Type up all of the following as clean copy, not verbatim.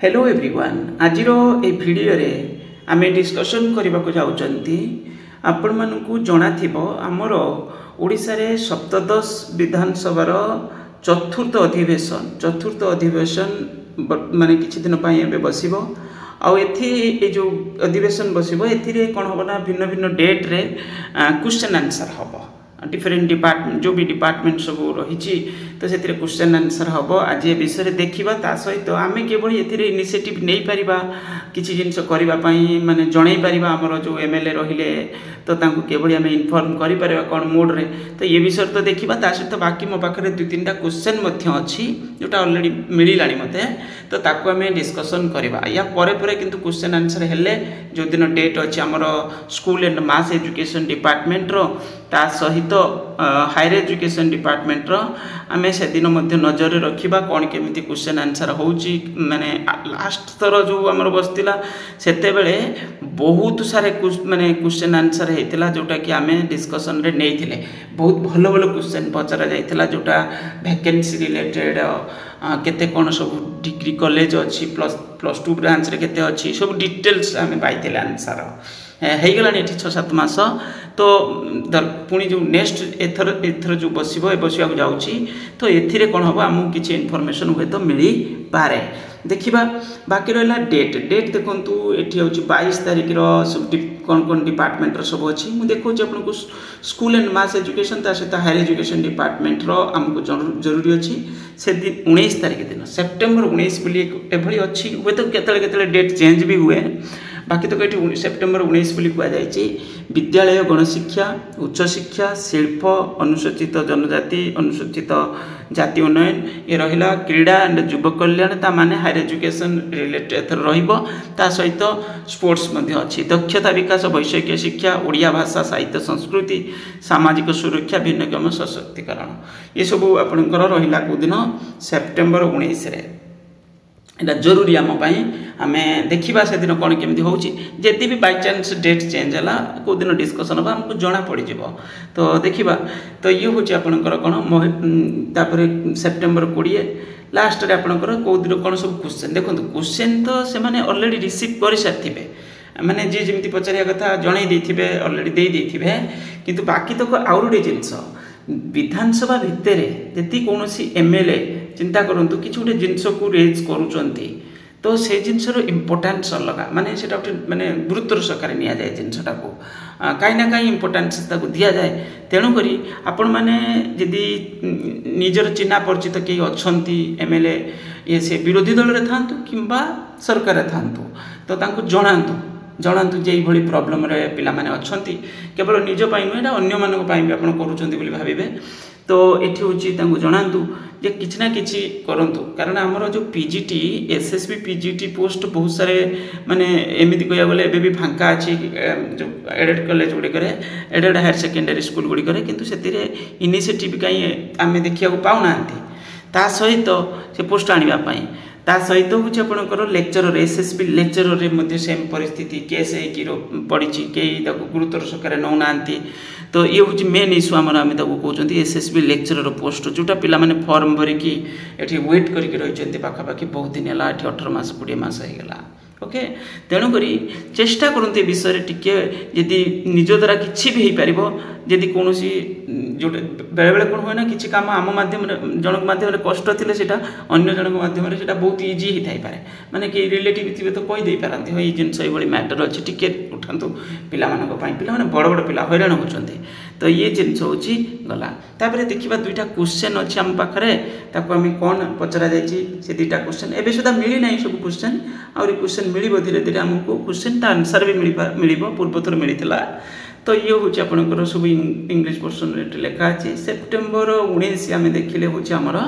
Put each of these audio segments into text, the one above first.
Hello everyone आज ए video रे आमे डिस्कशन करने को जाउचंती आपण मानकु जणा थिबो हमर ओडिसा रे सप्तदश विधानसभा चतुर्थ अधिवेशन माने किछि दिन पई एबे बसिबो आउ एथि ए जो अधिवेशन बसिबो एथि रे कोन होबो ना भिन्न भिन्न डेट रे क्वेश्चन आंसर होबो डिफरेंट डिपार्टमेंट जो भी डिपार्टमेंट सब रही तो से क्वेश्चन आंसर हम आज ए विषय देखा ता सहित आम केवल ए इनिशिएटिव नहीं पारिबा किसी जिनस करने माने जणई पारिबा हमर जो एमएलए रहिले तो तांको केवल आम इनफॉर्म करि परिबा कोन मोड रे तो ये विषय तो देखा ता सहित बाकी मो पाखरे दु तीनटा क्वेश्चन मध्य अछि जोटा ऑलरेडी मिलिलानी मते तो ताको आम डिस्कशन करबा या परे परे किंतु क्वेश्चन आंसर हेले जो दिन डेट अछि हमर school and mass education department रो ता सहित हायर एजुकेशन डिपार्टमेंट रो आम से दिन मध्य नजर रखा कौन केमिति क्वेश्चन आंसर होउची माने लास्ट थर जो आमर बसतिला सेते बेले बहुत सारे माने क्वेश्चन आंसर हेतिला जोटा कि आम डिस्कशन रे नेइथिले बहुत भल भल क्वेश्चन पचरा जाइथिला जोटा वैकेंसी रिलेटेड केते कोन सब डिग्री कॉलेज अछि प्लस 2 ब्रांच रे केते अछि सब डिटेल्स आम पाइथिले आंसर ହେଇଗଲାଣି ଏଠି 6-7 ମାସ तो पुणी जो नेक्स्ट एथर जो बसवाक जाऊँगी तो एथिरे कौन हम आमको किसी इनफॉरमेशन हुए तो मिल पारे देखा बाकी रहा डेट देखूँ ये हूँ 22 तारिख सब कौन कौन डिपार्टमेंट सब अच्छी मुझे देखा आपको स्कूल एंड मास एजुकेशन सहित हायर एजुकेशन डिपार्टमेंट आमको जरूरी अच्छी से दिन 19 तारिख दिन सेप्टेम्बर 19 बोली एभली अच्छी हुए तो केतले डेट चेंज भी हुए बाकी तो ये सेप्टेम्बर 19 बोली कहुई विद्यालय गणशिक्षा उच्च शिक्षा शिल्प अनुसूचित जनजाति अनुसूचित जाति उन्नयन ये रहा क्रीड़ा एंड युव कल्याण ता माने हायर एजुकेशन रिलेटेड ता सहित स्पोर्ट्स अच्छी दक्षता विकास वैषयिक शिक्षा ओडिया भाषा साहित्य संस्कृति सामाजिक सुरक्षा भिन्नक्षम सशक्तिकरण ये सब आपंकर रहा कौदिन सेप्टेम्बर 19 रे एटा जरूरी आम आम देखा से दिन कौन केमी होती भी बाय चांस डेट चेंज है कौ दिन डिस्कसन हम आमको जना पड़ तो देखा तो ये हूँ आपंकर कौन सेप्टेम्बर 20 लास्ट रे आपंकर कौ दिन कौन सब क्वेश्चन देखो क्वेश्चन तो से ऑलरेडी रिसीव कर सारी मैंने जी जमी पचारिया कथा जन ऑलरेडी दे किंतु बाकी तो आउ गोटे जिनस विधानसभा भितर यदि कौन एमएलए चिंता करूँ कि गोटे जिनस को रेज करुँच तो से जिनसर इम्पोर्टान्स अलग माने से माने गुरुत्वर सकार नि जाए जिनसटा को कहीं ना कहीं इम्पोर्टान्स दि जाए तेणुक आपण मैंने जदि निजर चिन्हा परिचित कई अच्छा एमएलए ये से विरोधी दल में था कि सरकार था तो जनातु जे भली प्रॉब्लम रे पिला माने अछंती केवल निज पाई नुहे अन्य मानक पाई भी आपण करूछंती बोली भाबिबे तो एठी होची तांको जनातु जे किछ ना किछि करंतु कारण हमर जो पीजीटी एसएसबी पीजीटी पोस्ट बहुत सारे माने एमिति कया गले एबे भी फांका अछि जो एडेड कॉलेज गुडी करे एडेड हायर सेकेंडरी स्कूल गुडी करे किंतु सेतिरे इनिशिएटिव काई आमे देखिया को पाउ नांती ता सहित से पोस्ट आनिबा पाई ता सहित हूँ आपंकर लेक्चरर एसएसबी लेक्चरर सेम परिस्थिति केस पड़ी कई गुरुतर सकार नौना तो ये हूँ मेन इश्यू आम कहते एसएसबी लेक्चरर पोस्ट जोटा पिला माने फॉर्म भरिकी ये वेट करके रही पाखापाखि बहुत दिन है 18 मास 20 मास होगा ओके तेणुक चेष्टा करते विषय टिके यदि निज द्वारा किसी भी हो पार जदि कौन जो बेले बेले कौन हुए ना कि कम आम मध्यम जनक मध्यम कष्ट थे से अन्य जनक मध्यम से बहुत इजी ही थाई पारे माने कि रिलेटिव थे तो कहीदे पारती ये जिनस ये मैटर अच्छी टिके उठातु पिला बड़ बड़ पिला हैरान होती तो ये जिनस हूँ गला तापर देखा दुईटा क्वेश्चन अच्छी आम पाखे ताको आम कौन पचरा से दुईटा क्वेश्चन एवं सुधा मिली ना सब क्वेश्चन आउरी क्वेश्चन मिल धीरे धीरे आमको क्वेश्चन आंसर भी मिल पूर्व थर मिलता तो ये हूँ आपंकर सब इंग्लिश पोर्सन लिखा है सेप्टेम्बर 19 आम देखिले हूँ आमर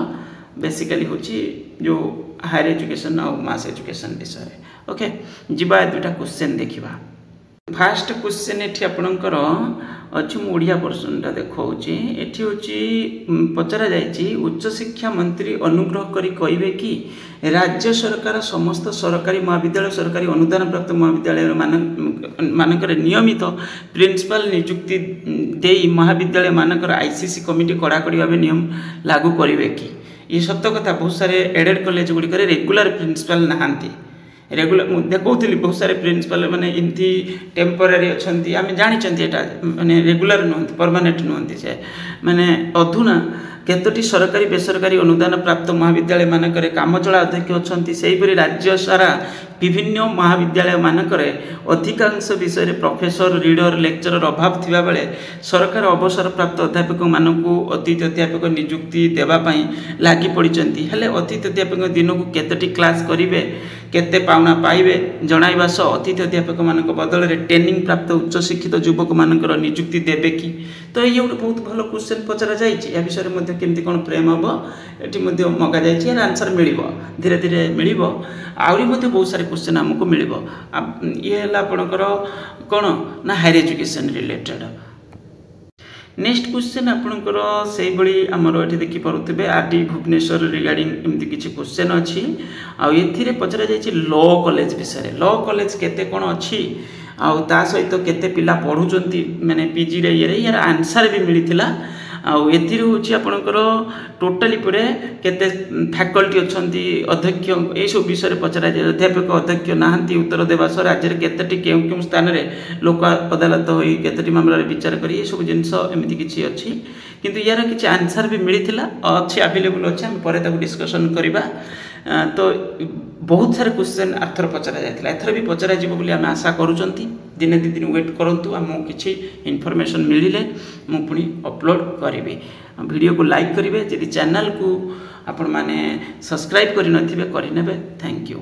बेसिकली हूँ जो हायर एजुकेशन और मास एजुकेशन विषय ओके जीवा दुईटा क्वेश्चन देखा फास्ट क्वेश्चन ये आपणकर अच्छी ओडिया पोर्सनटा देखा ये हूँ पचरा जाइए उच्च शिक्षा मंत्री अनुग्रह करी कहे कि राज्य सरकार समस्त सरकारी महाविद्यालय सरकारी अनुदान प्राप्त महाविद्यालय मानक नियमित प्रिंसिपल नियुक्ति दे महाविद्यालय मानकर आईसीसी कमिटी कड़ाकड़ी भाव नियम लागू करेंगे कि ये सत्य कथा बहुत सारे एडेड कॉलेज गुड़िक रेगुलर प्रिंसिपल नहांती रेगुलर देखुली बहुत सारे प्रिंसिपल माने इमती टेम्पोरारी अच्छा आम जानी माने रेगुलर नुहति परमानेंट नुहति से माने अधुना केतोटी सरकारी बेसरकारी अनुदान प्राप्त महाविद्यालय मानकरे कामचला अध्यक्ष अच्छा से राज्य सारा विभिन्न महाविद्यालय मानकरे अधिकांश विषय प्रोफेसर रीडर लेक्चरर अभाव थिबा बेले सरकार अवसर प्राप्त अध्यापक मानकु अतिथि अध्यापक नियुक्ति देवाई लगी पड़ती हेले अतिथि अध्यापक दिन को केतोटी क्लास करेंगे केते पावना पाइबे जणाइबा सह अतिथि अध्यापक मानक बदल में ट्रेनिंग प्राप्त उच्च शिक्षित युवक मानकर नियुक्ति देबे कि तो ये गोटे बहुत भल क्वेश्चन पचरा जाइए विषय में केमती कौन फ्रेम हम ये मगा जाइए आंसर मिल धीरे धीरे मिल आहरी बहुत सारे क्वेश्चन आमको मिल ये आपणकर कौन ना higher education related next question आपणकर से भाई आमर ये देखिपे आरडी भुवनेश्वर रिगार्डिंग एमती किसी क्वेश्चन अच्छी आए पचरा जाइए लॉ कॉलेज विषय लॉ कॉलेज केते कौन अच्छी ता सहित केते पिला पढ़ुचंती माने पीजी रे यार आंसर भी मिलता आपणकर टोटाली पूरे केते फैकल्टी अच्छी अध्यक्ष ये सब विषय पचरा जाए अध्यापक अध्यक्ष नहांती उत्तर देवा सह राज्य में केतोटी केउं स्थान में लोक अदालत हो केतोटी मामला विचार कर सब जिनस एमती किसी अच्छी किंतु यार किसी आंसर भी मिलता अच्छी अवेलेबल अच्छे आम पर डिस्कसन करवा तो बहुत सारे क्वेश्चन आर्थर पचरा जाता एथर भी पचरा जीव बोली आम आशा करूँ दिने दी दिन वेट करूँ आमको किसी इनफॉरमेशन मिले मुझे पुणी अपलोड करी वीडियो को लाइक करेंगे जदि चैनल को आपण मैंने सब्सक्राइब करने थैंक यू।